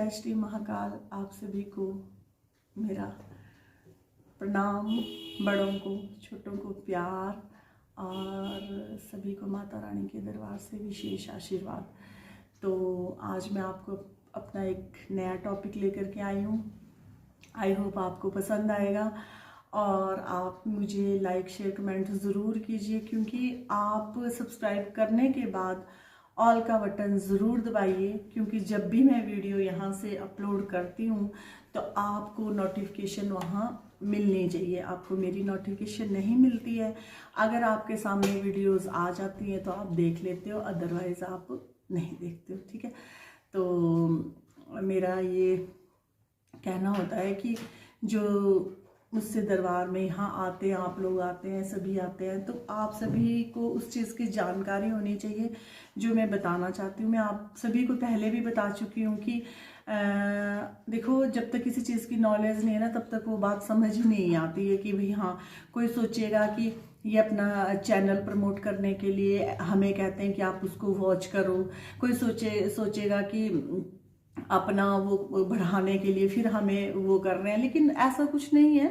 जय श्री महाकाल। आप सभी को मेरा प्रणाम, बड़ों को छोटों को प्यार और सभी को माता रानी के दरबार से विशेष आशीर्वाद। तो आज मैं आपको अपना एक नया टॉपिक लेकर के आई हूँ। आई होप आपको पसंद आएगा और आप मुझे लाइक शेयर कमेंट ज़रूर कीजिए, क्योंकि आप सब्सक्राइब करने के बाद ऑल का बटन ज़रूर दबाइए, क्योंकि जब भी मैं वीडियो यहाँ से अपलोड करती हूँ तो आपको नोटिफिकेशन वहाँ मिलनी चाहिए। आपको मेरी नोटिफिकेशन नहीं मिलती है। अगर आपके सामने वीडियोस आ जाती हैं तो आप देख लेते हो, अदरवाइज़ आप नहीं देखते हो। ठीक है, तो मेरा ये कहना होता है कि जो मुझसे दरबार में यहाँ आते हैं, आप लोग आते हैं, सभी आते हैं, तो आप सभी को उस चीज़ की जानकारी होनी चाहिए जो मैं बताना चाहती हूँ। मैं आप सभी को पहले भी बता चुकी हूँ कि देखो, जब तक किसी चीज़ की नॉलेज नहीं है ना, तब तक वो बात समझ ही नहीं आती है कि भाई हाँ, कोई सोचेगा कि ये अपना चैनल प्रमोट करने के लिए हमें कहते हैं कि आप उसको वॉच करो, कोई सोचेगा कि अपना वो बढ़ाने के लिए फिर हमें वो कर रहे हैं, लेकिन ऐसा कुछ नहीं है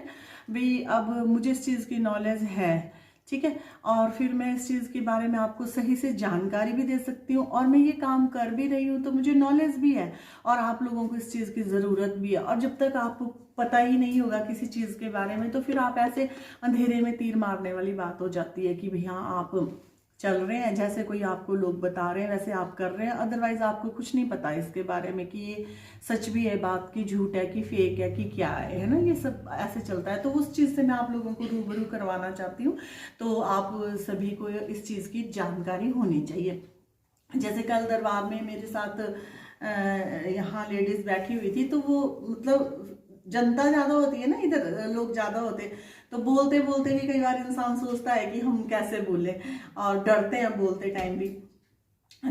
भाई। अब मुझे इस चीज़ की नॉलेज है, ठीक है, और फिर मैं इस चीज़ के बारे में आपको सही से जानकारी भी दे सकती हूँ, और मैं ये काम कर भी रही हूँ, तो मुझे नॉलेज भी है और आप लोगों को इस चीज़ की ज़रूरत भी है। और जब तक आपको पता ही नहीं होगा किसी चीज़ के बारे में, तो फिर आप ऐसे अंधेरे में तीर मारने वाली बात हो जाती है कि भैया आप चल रहे हैं, जैसे कोई आपको लोग बता रहे हैं वैसे आप कर रहे हैं, अदरवाइज आपको कुछ नहीं पता इसके बारे में कि ये सच भी है बात, की झूठ है कि फेक है कि क्या है ना, ये सब ऐसे चलता है। तो उस चीज़ से मैं आप लोगों को रूबरू करवाना चाहती हूँ, तो आप सभी को इस चीज़ की जानकारी होनी चाहिए। जैसे कल दरबार में मेरे साथ यहाँ लेडीज बैठी हुई थी, तो वो मतलब जनता ज़्यादा होती है ना, इधर लोग ज़्यादा होते, तो बोलते बोलते भी कई बार इंसान सोचता है कि हम कैसे बोले, और डरते हैं बोलते टाइम भी।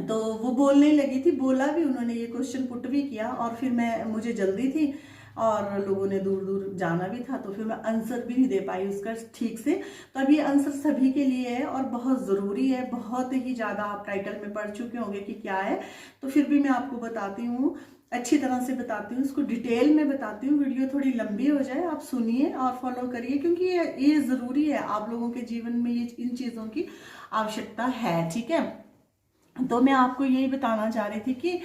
तो वो बोलने लगी थी, बोला भी, उन्होंने ये क्वेश्चन पुट भी किया, और फिर मुझे जल्दी थी और लोगों ने दूर दूर जाना भी था, तो फिर मैं आंसर भी नहीं दे पाई उसका ठीक से। तो अब ये आंसर सभी के लिए है और बहुत ज़रूरी है, बहुत ही ज़्यादा आप टाइटल में पढ़ चुके होंगे कि क्या है, तो फिर भी मैं आपको बताती हूँ, अच्छी तरह से बताती हूँ, इसको डिटेल में बताती हूँ। वीडियो थोड़ी लंबी हो जाए, आप सुनिए और फॉलो करिए, क्योंकि ये ज़रूरी है, आप लोगों के जीवन में ये इन चीज़ों की आवश्यकता है। ठीक है, तो मैं आपको यही बताना चाह रही थी कि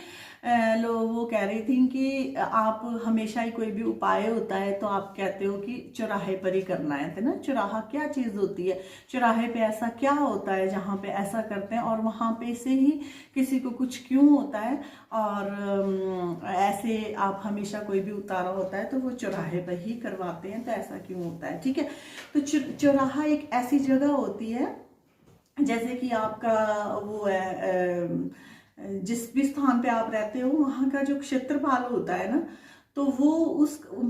लोग वो कह रही थी कि आप हमेशा ही कोई भी उपाय होता है तो आप कहते हो कि चौराहे पर ही करना है ना। चौराहा क्या चीज़ होती है, चौराहे पे ऐसा क्या होता है जहाँ पे ऐसा करते हैं, और वहाँ पे से ही किसी को कुछ क्यों होता है, और ऐसे आप हमेशा कोई भी उतारा होता है तो वो चौराहे पर ही करवाते हैं, तो ऐसा क्यों होता है। ठीक है, तो चौराहा एक ऐसी जगह होती है, जैसे कि आपका वो है, जिस भी स्थान पे आप रहते हो वहाँ का जो क्षेत्रफल होता है ना, तो वो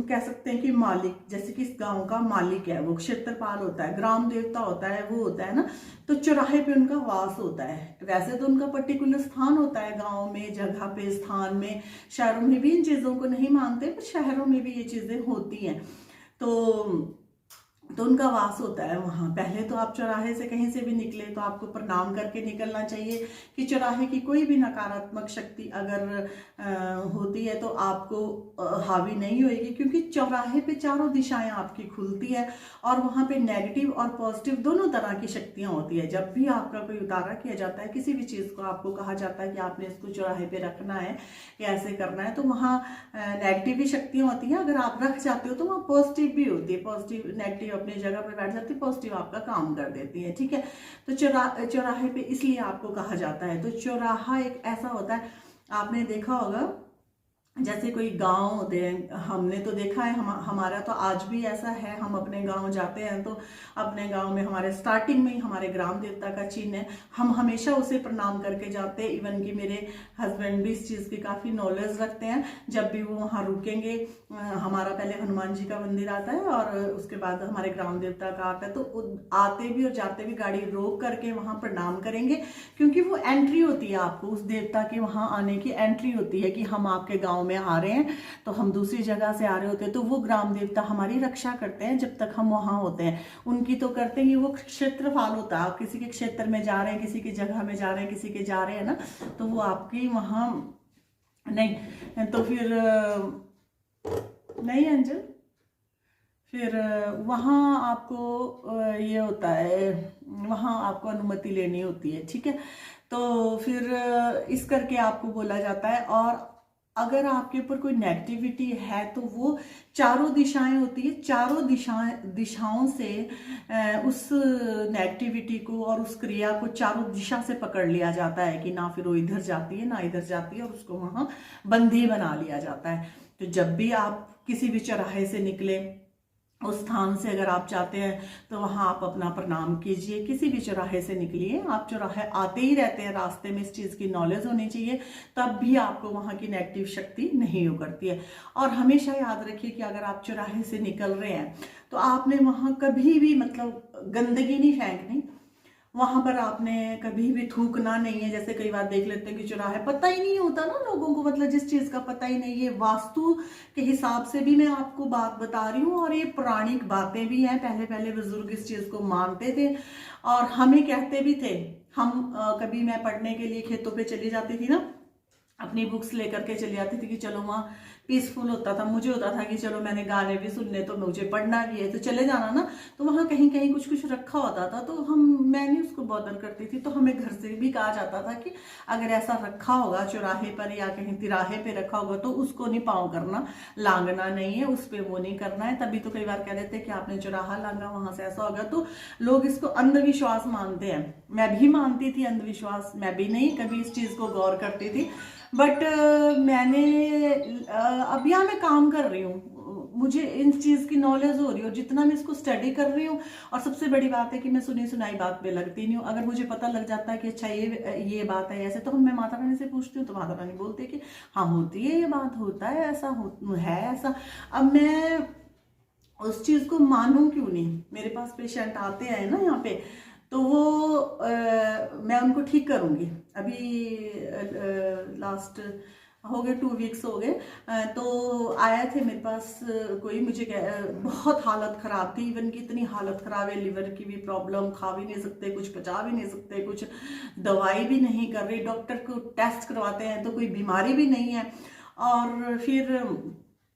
कह सकते हैं कि मालिक, जैसे कि इस गांव का मालिक है, वो क्षेत्रपाल होता है, ग्राम देवता होता है, वो होता है ना। तो चौराहे पे उनका वास होता है। वैसे तो उनका पर्टिकुलर स्थान होता है गांव में, जगह पे, स्थान में। शहरों में भी इन चीज़ों को नहीं मानते, पर शहरों में भी ये चीज़ें होती हैं। तो उनका वास होता है वहाँ। पहले तो आप चौराहे से कहीं से भी निकले तो आपको प्रणाम करके निकलना चाहिए कि चौराहे की कोई भी नकारात्मक शक्ति अगर होती है तो आपको हावी नहीं होएगी, क्योंकि चौराहे पे चारों दिशाएं आपकी खुलती है और वहाँ पे नेगेटिव और पॉजिटिव दोनों तरह की शक्तियाँ होती है। जब भी आपका कोई उतारा किया जाता है किसी भी चीज़ को, आपको कहा जाता है कि आपने इसको चौराहे पे रखना है या ऐसे करना है, तो वहाँ नेगेटिव भी शक्तियाँ होती हैं। अगर आप रख जाते हो तो वहाँ पॉजिटिव भी होती है, पॉजिटिव नेगेटिव अपनी जगह पर बैठ जाती है, पॉजिटिव आपका काम कर देती है। ठीक है, तो चौराहे पे इसलिए आपको कहा जाता है। तो चौराहा एक ऐसा होता है, आपने देखा होगा जैसे कोई गांव होते हैं, हमने तो देखा है, हमारा तो आज भी ऐसा है, हम अपने गांव जाते हैं तो अपने गांव में हमारे स्टार्टिंग में ही हमारे ग्राम देवता का चिन्ह है, हम हमेशा उसे प्रणाम करके जाते हैं। इवन कि मेरे हस्बैंड भी इस चीज़ की काफ़ी नॉलेज रखते हैं। जब भी वो वहाँ रुकेंगे, हमारा पहले हनुमान जी का मंदिर आता है और उसके बाद हमारे ग्राम देवता का आता है, तो आते भी और जाते भी गाड़ी रोक करके वहाँ प्रणाम करेंगे, क्योंकि वो एंट्री होती है, आपको उस देवता के वहाँ आने की एंट्री होती है कि हम आपके गाँव में आ रहे हैं, तो हम दूसरी जगह से आ रहे होते हैं, तो वो ग्राम देवता हमारी रक्षा करते हैं जब तक हम वहाँ होते हैं। उनकी तो करते हैं, वो क्षेत्रफल होता है, आप किसी के क्षेत्र में जा रहे हैं, किसी की जगह में जा रहे हैं, किसी के जा रहे हैं ना, तो वो आपकी वहाँ नहीं तो फिर नहीं अंजल, फिर वहाँ आपको ये होता है, वहाँ आपको अनुमति लेनी होती है, ठीक है। तो फिर इस करके आपको बोला जाता है। और अगर आपके ऊपर कोई नेगेटिविटी है तो वो चारों दिशाएं होती है, चारों दिशाओं से उस नेगेटिविटी को और उस क्रिया को चारों दिशा से पकड़ लिया जाता है कि ना फिर वो इधर जाती है ना इधर जाती है, और उसको वहाँ बंदी बना लिया जाता है। तो जब भी आप किसी भी चौराहे से निकले, उस स्थान से अगर आप जाते हैं तो वहाँ आप अपना प्रणाम कीजिए। किसी भी चौराहे से निकलिए, आप चौराहे आते ही रहते हैं, रास्ते में इस चीज़ की नॉलेज होनी चाहिए, तब भी आपको वहाँ की नेगेटिव शक्ति नहीं उकड़ती है। और हमेशा याद रखिए कि अगर आप चौराहे से निकल रहे हैं तो आपने वहाँ कभी भी मतलब गंदगी नहीं फेंकनी, वहां पर आपने कभी भी थूकना नहीं है। जैसे कई बार देख लेते हैं कि चौराहे पता ही नहीं होता ना लोगों को, मतलब जिस चीज का पता ही नहीं है। वास्तु के हिसाब से भी मैं आपको बात बता रही हूँ, और ये पौराणिक बातें भी हैं। पहले पहले बुजुर्ग इस चीज को मानते थे और हमें कहते भी थे। हम कभी मैं पढ़ने के लिए खेतों पे चली जाती थी ना, अपनी बुक्स लेकर के चली जाती थी कि चलो वहाँ पीसफुल होता था। मुझे होता था कि चलो मैंने गाने भी सुनने, तो मुझे पढ़ना भी है, तो चले जाना ना। तो वहाँ कहीं कहीं कुछ कुछ रखा होता था, तो मैं नहीं उसको बॉदर करती थी। तो हमें घर से भी कहा जाता था कि अगर ऐसा रखा होगा चौराहे पर या कहीं तिराहे पे रखा होगा तो उसको नहीं पाँव करना, लांगना नहीं है, उस पर वो नहीं करना है। तभी तो कई बार कह देते कि आपने चौराहा लांगा, वहां से ऐसा हो गया। तो लोग इसको अंधविश्वास मानते हैं। मैं भी मानती थी अंधविश्वास, मैं भी नहीं कभी इस चीज को गौर करती थी। बट मैंने अब यहाँ मैं काम कर रही हूँ, मुझे इन चीज़ की नॉलेज हो रही है, और जितना मैं इसको स्टडी कर रही हूँ। और सबसे बड़ी बात है कि मैं सुनी सुनाई बात पे लगती नहीं हूँ। अगर मुझे पता लग जाता है कि अच्छा ये बात है ऐसे, तो मैं माता रानी से पूछती हूँ, तो माता रानी बोलती है कि हाँ होती है ये बात, होता है ऐसा, है ऐसा। अब मैं उस चीज़ को मानूं क्यों नहीं। मेरे पास पेशेंट आते हैं ना यहाँ पे, तो वो मैं उनको ठीक करूंगी। अभी लास्ट हो गए 2 वीक्स हो गए, तो आया थे मेरे पास कोई, मुझे बहुत हालत खराब थी। इवन की इतनी हालत खराब है, लिवर की भी प्रॉब्लम, खा भी नहीं सकते कुछ, पचा भी नहीं सकते कुछ, दवाई भी नहीं कर रही, डॉक्टर को टेस्ट करवाते हैं तो कोई बीमारी भी नहीं है। और फिर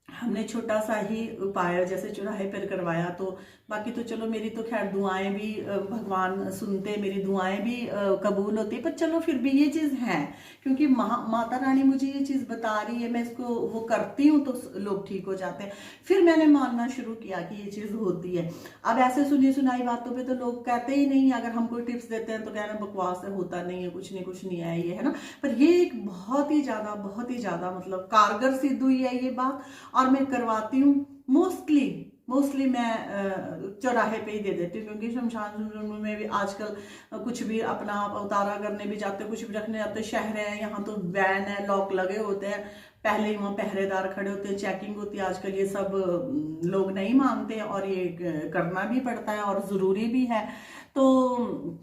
हमने छोटा सा ही उपाय जैसे चौराहे पर करवाया। तो बाकी तो चलो मेरी तो खैर दुआएं भी भगवान सुनते, मेरी दुआएं भी कबूल होती, पर चलो फिर भी ये चीज़ है, क्योंकि माता रानी मुझे ये चीज़ बता रही है, मैं इसको वो करती हूँ तो लोग ठीक हो जाते हैं। फिर मैंने मानना शुरू किया कि ये चीज़ होती है। अब ऐसे सुनी सुनाई बातों पे तो लोग कहते ही नहीं, अगर हम कोई टिप्स देते हैं तो कहना बकवास है, होता नहीं है, कुछ नहीं है ये, है ना। पर ये एक बहुत ही ज़्यादा मतलब कारगर सिद्ध हुई है ये बात, और मैं करवाती हूँ। मोस्टली मैं चौराहे पे ही दे देती हूँ, क्योंकि शमशान में भी आजकल कुछ भी अपना उतारा करने भी जाते, कुछ भी रखने जाते, शहर है यहाँ तो वैन है, लॉक लगे होते हैं, पहले ही वहाँ पहरेदार खड़े होते हैं, चेकिंग होती है। आजकल ये सब लोग नहीं मानते, और ये करना भी पड़ता है और ज़रूरी भी है। तो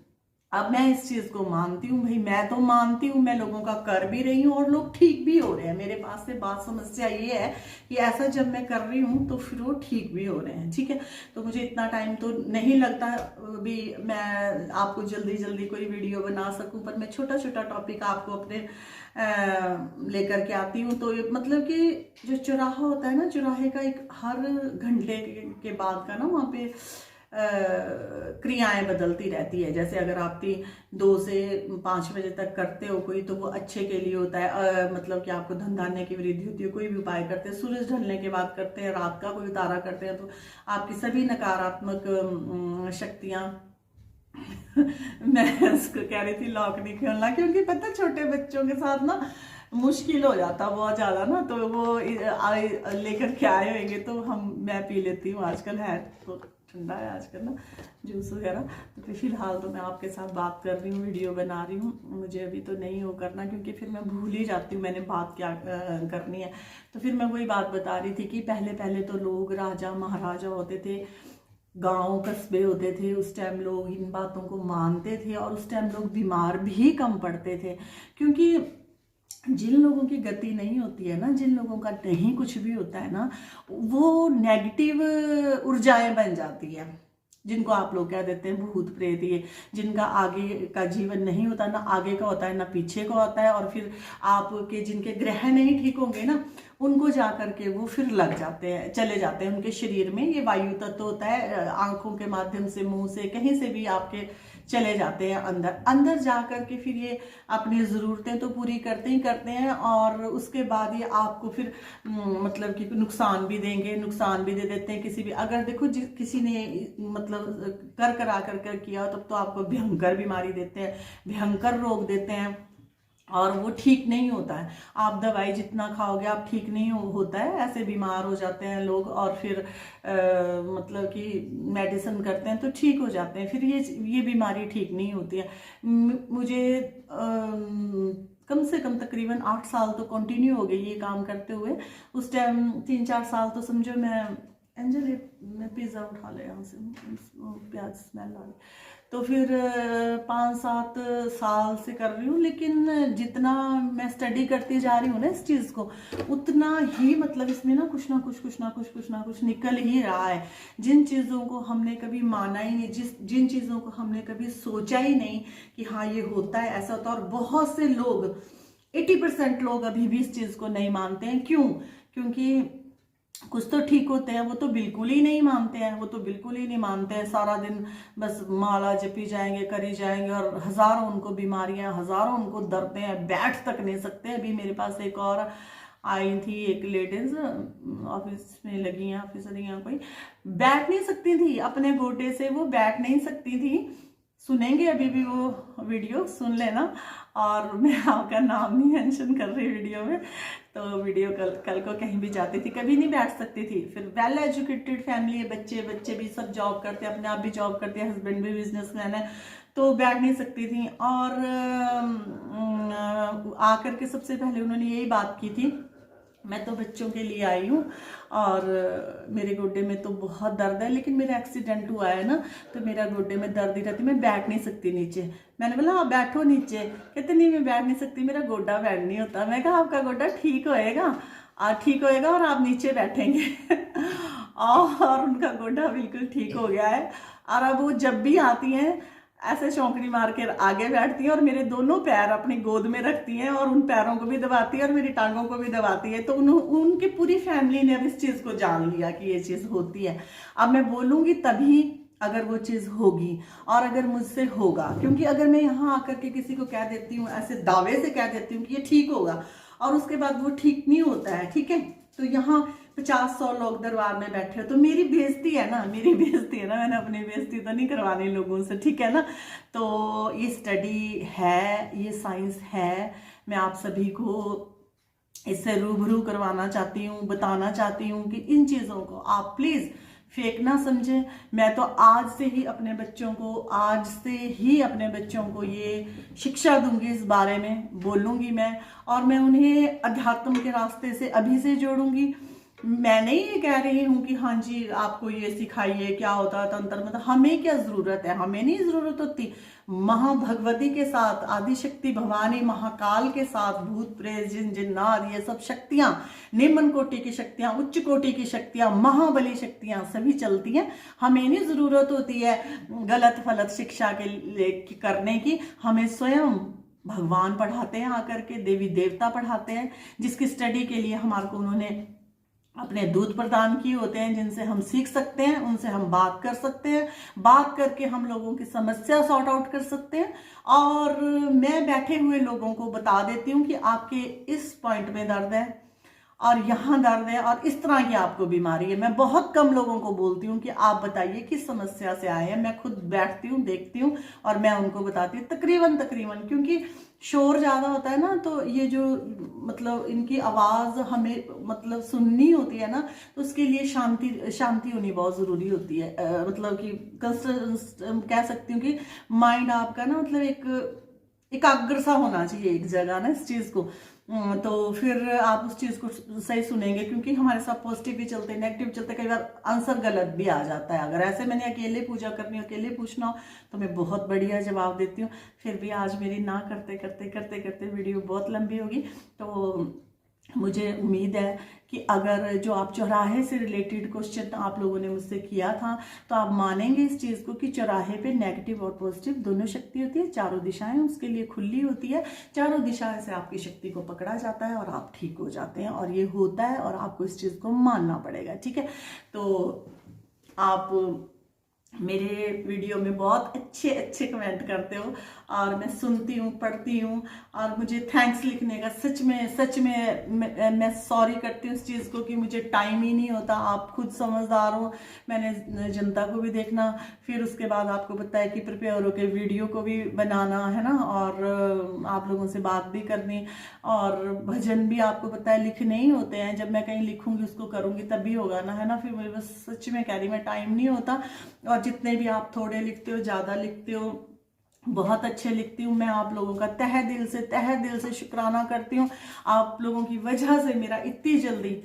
अब मैं इस चीज को मानती हूँ भाई, मैं तो मानती हूँ, मैं लोगों का कर भी रही हूँ और लोग ठीक भी हो रहे हैं। मेरे पास से बात समस्या ये है कि ऐसा जब मैं कर रही हूँ तो फिर वो ठीक भी हो रहे हैं, ठीक है। तो मुझे इतना टाइम तो नहीं लगता भी मैं आपको जल्दी कोई वीडियो बना सकूं, पर मैं छोटा छोटा टॉपिक आपको अपने लेकर के आती हूँ। तो मतलब कि जो चौराहा होता है ना, चौराहे का एक हर घंटे के बाद का ना वहाँ पे क्रियाएं बदलती रहती है। जैसे अगर आप 2 से 5 बजे तक करते हो कोई, तो वो अच्छे के लिए होता है, मतलब कि आपको धन धान्य की वृद्धि होती है। कोई भी उपाय करते हैं, सूरज ढलने के बाद करते हैं, रात का कोई उतारा करते हैं, तो आपकी सभी नकारात्मक शक्तियां मैं उसको कह रही थी लॉक नहीं खोलना, क्योंकि पता छोटे बच्चों के साथ ना मुश्किल हो जाता बहुत ज़्यादा ना, तो वो लेकर के आए होंगे, तो मैं पी लेती हूँ। आजकल है तो ठंडा है आजकल ना, जूस वगैरह। तो फिलहाल तो मैं आपके साथ बात कर रही हूँ, वीडियो बना रही हूँ। मुझे अभी तो नहीं वो करना, क्योंकि फिर मैं भूल ही जाती हूँ मैंने बात क्या करनी है। तो फिर मैं वही बात बता रही थी कि पहले तो लोग राजा महाराजा होते थे, गांव कस्बे होते थे, उस टाइम लोग इन बातों को मानते थे, और उस टाइम लोग बीमार भी कम पड़ते थे। क्योंकि जिन लोगों की गति नहीं होती है ना, जिन लोगों का नहीं कुछ भी होता है ना, वो नेगेटिव ऊर्जाएं बन जाती है। जिनको आप लोग कह देते हैं भूत प्रेत, ये जिनका आगे का जीवन नहीं होता, ना आगे का होता है ना पीछे का होता है, और फिर आपके जिनके ग्रह नहीं ठीक होंगे ना, उनको जा करके वो फिर लग जाते हैं, चले जाते हैं उनके शरीर में। ये वायु तत्व होता है, आंखों के माध्यम से, मुंह से, कहीं से भी आपके चले जाते हैं अंदर। अंदर जा करके फिर ये अपनी ज़रूरतें तो पूरी करते ही करते हैं, और उसके बाद ये आपको फिर मतलब कि नुकसान भी देंगे, नुकसान भी दे देते हैं। किसी भी अगर देखो किसी ने मतलब कर करा कर किया तब तो आपको भयंकर बीमारी देते हैं, भयंकर रोग देते हैं, और वो ठीक नहीं होता है। आप दवाई जितना खाओगे आप ठीक नहीं होता है, ऐसे बीमार हो जाते हैं लोग, और फिर मतलब कि मेडिसिन करते हैं तो ठीक हो जाते हैं, फिर ये बीमारी ठीक नहीं होती है। मुझे कम से कम तकरीबन 8 साल तो कंटिन्यू हो गई ये काम करते हुए। उस टाइम 3-4 साल तो समझो मैं एंजल मैं पिज़्ज़ा उठा ले यहाँ से, प्याज स्मेल आ रही, तो फिर 5-7 साल से कर रही हूँ। लेकिन जितना मैं स्टडी करती जा रही हूँ ना इस चीज़ को, उतना ही मतलब इसमें ना कुछ ना कुछ निकल ही रहा है। जिन चीज़ों को हमने कभी माना ही नहीं, जिन चीज़ों को हमने कभी सोचा ही नहीं कि हाँ ये होता है, ऐसा होता है, और बहुत से लोग 80% लोग अभी भी इस चीज़ को नहीं मानते हैं। क्यों? क्योंकि कुछ तो ठीक होते हैं, वो तो बिल्कुल ही नहीं मानते हैं, वो तो बिल्कुल ही नहीं मानते हैं। सारा दिन बस माला जपी जाएंगे, करी जाएंगे, और हजारों उनको बीमारियां, हजारों उनको दर्दें हैं, बैठ तक नहीं सकते। अभी मेरे पास एक और आई थी, एक लेडीज ऑफिस में लगी हैं, ऑफिसर यहाँ कोई, बैठ नहीं सकती थी, अपने गोटे से वो बैठ नहीं सकती थी। सुनेंगे अभी भी वो वीडियो, सुन लेना, और मैं आपका नाम नहीं मेंशन कर रही वीडियो में। तो वीडियो कल को कहीं भी जाती थी, कभी नहीं बैठ सकती थी। फिर वेल एजुकेटेड फैमिली है, बच्चे भी सब जॉब करते हैं, अपने आप भी जॉब करते हैं, हस्बैंड भी बिजनेसमैन है, तो बैठ नहीं सकती थी। और आकर के सबसे पहले उन्होंने यही बात की थी, मैं तो बच्चों के लिए आई हूँ, और मेरे गोड्डे में तो बहुत दर्द है, लेकिन मेरा एक्सीडेंट हुआ है ना, तो मेरा गोड्डे में दर्द ही रहती, मैं बैठ नहीं सकती नीचे। मैंने बोला हाँ बैठो नीचे, कहते नहीं मैं बैठ नहीं सकती, मेरा गोड्डा बैठ नहीं होता। मैं कहा आपका गोड्डा ठीक होएगा, ठीक होएगा और आप नीचे बैठेंगे और उनका गोड्डा बिल्कुल ठीक हो गया है। और अब वो जब भी आती हैं ऐसे चौंकड़ी मार के आगे बैठती है, और मेरे दोनों पैर अपनी गोद में रखती हैं, और उन पैरों को भी दबाती है और मेरी टांगों को भी दबाती है। तो उनकी पूरी फैमिली ने अब इस चीज़ को जान लिया कि ये चीज़ होती है। अब मैं बोलूँगी तभी अगर वो चीज़ होगी, और अगर मुझसे होगा, क्योंकि अगर मैं यहाँ आकर के किसी को कह देती हूँ, ऐसे दावे से कह देती हूँ कि ये ठीक होगा, और उसके बाद वो ठीक नहीं होता है, ठीक है, तो यहाँ 50-100 लोग दरबार में बैठे हो, तो मेरी बेइज्जती है ना, मैंने अपनी बेइज्जती तो नहीं करवानी लोगों से, ठीक है ना। तो ये स्टडी है, ये साइंस है, मैं आप सभी को इससे रूबरू करवाना चाहती हूँ, बताना चाहती हूँ कि इन चीज़ों को आप प्लीज़ फेक ना समझें। मैं तो आज से ही अपने बच्चों को ये शिक्षा दूंगी, इस बारे में बोलूंगी मैं, और मैं उन्हें अध्यात्म के रास्ते से अभी से जोड़ूंगी। मैं नहीं ये कह रही हूँ कि हाँ जी आपको ये सिखाइए क्या होता है तंत्र, मतलब हमें क्या जरूरत है, हमें नहीं जरूरत होती। महाभगवती के साथ, आदिशक्ति भवानी महाकाल के साथ, भूत प्रेत जिन जिन्नात, ये सब शक्तियां, निम्न कोटि की शक्तियां, उच्च कोटि की शक्तियां, महाबली शक्तियां सभी चलती हैं। हमें नहीं जरूरत होती है गलत फलत शिक्षा के करने की, हमें स्वयं भगवान पढ़ाते हैं, आकर के देवी देवता पढ़ाते हैं, जिसकी स्टडी के लिए हमारे को उन्होंने अपने दूत प्रदान किए होते हैं, जिनसे हम सीख सकते हैं, उनसे हम बात कर सकते हैं, बात करके हम लोगों की समस्या सॉर्ट आउट कर सकते हैं। और मैं बैठे हुए लोगों को बता देती हूँ कि आपके इस पॉइंट में दर्द है, और यहाँ दर्द है, और इस तरह की आपको बीमारी है। मैं बहुत कम लोगों को बोलती हूँ कि आप बताइए किस समस्या से आए हैं। मैं खुद बैठती हूँ, देखती हूँ, और मैं उनको बताती हूँ तकरीबन, क्योंकि शोर ज़्यादा होता है ना, तो ये जो मतलब इनकी आवाज़ हमें मतलब सुननी होती है ना, तो उसके लिए शांति होनी बहुत ज़रूरी होती है। मतलब कि कह सकती हूँ कि माइंड आपका ना मतलब एकाग्र सा होना चाहिए एक जगह ना इस चीज़ को, तो फिर आप उस चीज़ को सही सुनेंगे। क्योंकि हमारे साथ पॉजिटिव भी चलते हैं, नेगेटिव चलते, कई बार आंसर गलत भी आ जाता है। अगर ऐसे मैंने अकेले पूजा करनी हो, अकेले पूछना हो, तो मैं बहुत बढ़िया जवाब देती हूँ। फिर भी आज मेरी ना करते करते वीडियो बहुत लंबी होगी, तो मुझे उम्मीद है कि अगर जो आप चौराहे से रिलेटेड क्वेश्चन आप लोगों ने मुझसे किया था तो आप मानेंगे इस चीज़ को कि चौराहे पे नेगेटिव और पॉजिटिव दोनों शक्ति होती है, चारों दिशाएं उसके लिए खुली होती है, चारों दिशाएं से आपकी शक्ति को पकड़ा जाता है और आप ठीक हो जाते हैं, और ये होता है और आपको इस चीज़ को मानना पड़ेगा। ठीक है, तो आप मेरे वीडियो में बहुत अच्छे अच्छे कमेंट करते हो और मैं सुनती हूँ, पढ़ती हूँ, और मुझे थैंक्स लिखने का सच में मैं सॉरी करती हूँ इस चीज़ को कि मुझे टाइम ही नहीं होता। आप खुद समझदार हो, मैंने जनता को भी देखना, फिर उसके बाद आपको पता है कि प्रिपेयर होकर वीडियो को भी बनाना है ना, और आप लोगों से बात भी करनी, और भजन भी आपको पता है लिखने ही होते हैं, जब मैं कहीं लिखूंगी उसको करूंगी तभी होगा ना, है ना। फिर मुझे बस सच में कह रही मैं टाइम नहीं होता, और जितने भी आप थोड़े लिखते हो, ज़्यादा लिखते हो, बहुत अच्छे लिखती हूँ, मैं आप लोगों का तहे दिल से शुक्राना करती हूँ। आप लोगों की वजह से मेरा इतनी जल्दी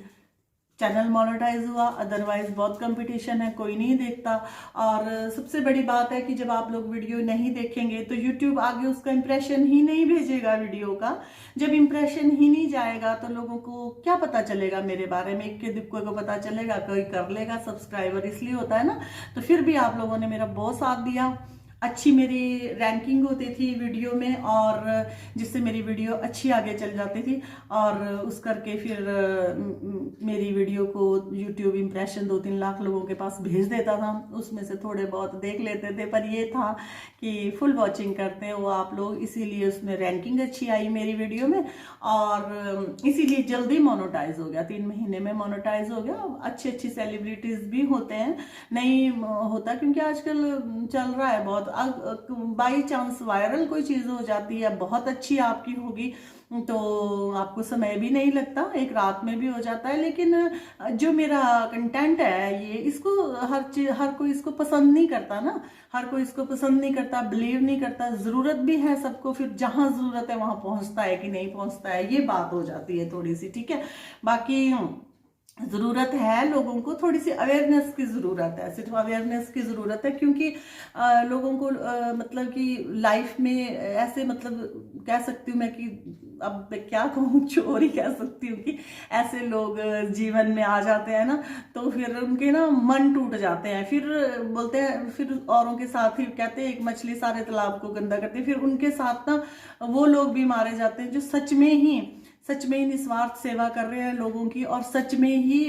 चैनल मोनेटाइज हुआ, अदरवाइज बहुत कंपटीशन है, कोई नहीं देखता। और सबसे बड़ी बात है कि जब आप लोग वीडियो नहीं देखेंगे तो यूट्यूब आगे उसका इंप्रेशन ही नहीं भेजेगा वीडियो का। जब इंप्रेशन ही नहीं जाएगा तो लोगों को क्या पता चलेगा मेरे बारे में, इक्के दुक्के को पता चलेगा, कोई कर लेगा सब्सक्राइबर, इसलिए होता है ना। तो फिर भी आप लोगों ने मेरा बहुत साथ दिया, अच्छी मेरी रैंकिंग होती थी वीडियो में, और जिससे मेरी वीडियो अच्छी आगे चल जाती थी, और उस करके फिर मेरी वीडियो को यूट्यूब इंप्रेशन 2-3 लाख लोगों के पास भेज देता था, उसमें से थोड़े बहुत देख लेते थे, पर ये था कि फुल वॉचिंग करते हो आप लोग, इसीलिए उसमें रैंकिंग अच्छी आई मेरी वीडियो में, और इसीलिए जल्दी मोनेटाइज हो गया, 3 महीने में मोनेटाइज हो गया। अच्छी अच्छी सेलिब्रिटीज भी होते हैं, नहीं होता क्योंकि आजकल चल रहा है बहुत, बाई चांस वायरल कोई चीज़ हो जाती है बहुत अच्छी आपकी होगी तो आपको समय भी नहीं लगता, एक रात में भी हो जाता है। लेकिन जो मेरा कंटेंट है ये, इसको हर कोई इसको पसंद नहीं करता ना, हर कोई इसको पसंद नहीं करता, बिलीव नहीं करता। ज़रूरत भी है सबको, फिर जहाँ ज़रूरत है वहाँ पहुँचता है कि नहीं पहुँचता है, ये बात हो जाती है थोड़ी सी। ठीक है, बाकी ज़रूरत है लोगों को, थोड़ी सी अवेयरनेस की ज़रूरत है, सिर्फ अवेयरनेस की ज़रूरत है, क्योंकि लोगों को मतलब कि लाइफ में ऐसे, मतलब कह सकती हूँ मैं कि अब मैं क्या कहूँ, चोर ही कह सकती हूँ कि ऐसे लोग जीवन में आ जाते हैं ना, तो फिर उनके ना मन टूट जाते हैं, फिर बोलते हैं, फिर औरों के साथ ही कहते हैं एक मछली सारे तालाब को गंदा करती है, फिर उनके साथ ना वो लोग भी मारे जाते हैं जो सच में ही निस्वार्थ सेवा कर रहे हैं लोगों की, और सच में ही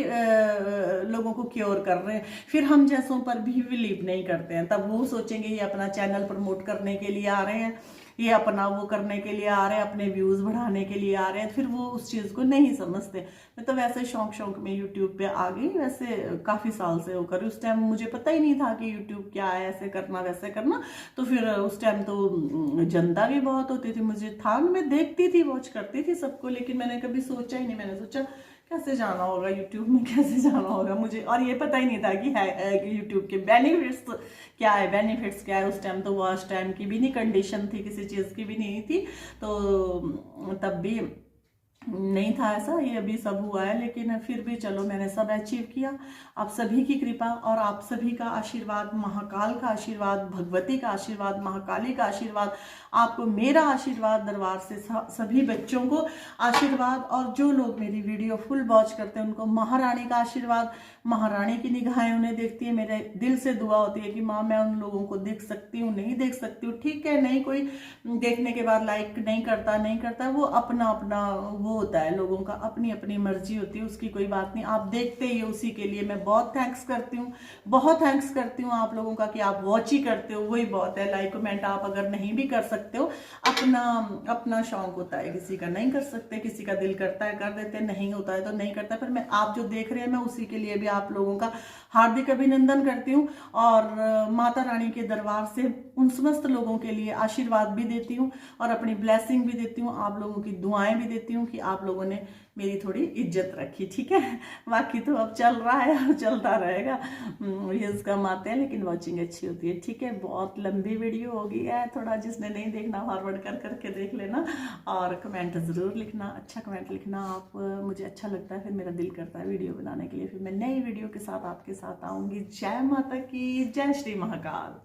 लोगों को क्योर कर रहे हैं। फिर हम जैसों पर भी बिलीव नहीं करते हैं, तब वो सोचेंगे ये अपना चैनल प्रमोट करने के लिए आ रहे हैं, ये अपना वो करने के लिए आ रहे हैं, अपने व्यूज़ बढ़ाने के लिए आ रहे हैं, फिर वो उस चीज़ को नहीं समझते। मैं तो वैसे शौक में यूट्यूब पे आ गई, वैसे काफ़ी साल से होकर, उस टाइम मुझे पता ही नहीं था कि यूट्यूब क्या है, ऐसे करना वैसे करना। तो फिर उस टाइम तो जनता भी बहुत होती थी, मुझे था, मैं देखती थी, वॉच करती थी सबको, लेकिन मैंने कभी सोचा ही नहीं, मैंने सोचा कैसे जाना होगा यूट्यूब में, कैसे जाना होगा मुझे, और ये पता ही नहीं था कि है कि यूट्यूब के बेनिफिट्स क्या है, बेनिफिट्स क्या है। उस टाइम तो वॉच टाइम की भी नहीं कंडीशन थी, किसी चीज़ की भी नहीं थी, तो तब भी नहीं था ऐसा, ये अभी सब हुआ है, लेकिन फिर भी चलो मैंने सब अचीव किया। आप सभी की कृपा और आप सभी का आशीर्वाद, महाकाल का आशीर्वाद, भगवती का आशीर्वाद, महाकाली का आशीर्वाद, आपको मेरा आशीर्वाद, दरबार से सभी बच्चों को आशीर्वाद, और जो लोग मेरी वीडियो फुल वॉच करते हैं उनको महारानी का आशीर्वाद, महारानी की निगाहें उन्हें देखती है। मेरे दिल से दुआ होती है कि माँ मैं उन लोगों को देख सकती हूँ, नहीं देख सकती हूँ, ठीक है, नहीं कोई देखने के बाद लाइक नहीं करता, वो अपना वो होता है, लोगों का अपनी अपनी मर्जी होती है, उसकी कोई बात नहीं। आप देखते ही उसी के लिए मैं बहुत थैंक्स करती हूँ आप लोगों का कि आप वॉच ही करते हो, वही बहुत है। लाइक कमेंट आप अगर नहीं भी कर सकते हो, अपना शौक होता है, किसी का नहीं कर सकते, किसी का दिल करता है कर देते, नहीं होता है तो नहीं करता। पर मैं आप जो देख रहे हैं मैं उसी के लिए भी आप लोगों का हार्दिक अभिनंदन करती हूँ, और माता रानी के दरबार से उन समस्त लोगों के लिए आशीर्वाद भी देती हूँ, और अपनी ब्लेसिंग भी देती हूँ, आप लोगों की दुआएं भी देती हूँ कि आप लोगों ने मेरी थोड़ी इज्जत रखी। ठीक है, बाकी तो अब चल रहा है और चलता रहेगा, व्यूज कम आते हैं लेकिन वॉचिंग अच्छी होती है। ठीक है, बहुत लंबी वीडियो हो गई है, थोड़ा जिसने नहीं देखना फॉरवर्ड करके देख लेना, और कमेंट ज़रूर लिखना, अच्छा कमेंट लिखना आप, मुझे अच्छा लगता है, फिर मेरा दिल करता है वीडियो बनाने के लिए। फिर मैं नई वीडियो के साथ आपके साथ आऊँगी। जय माता की, जय श्री महाकाल।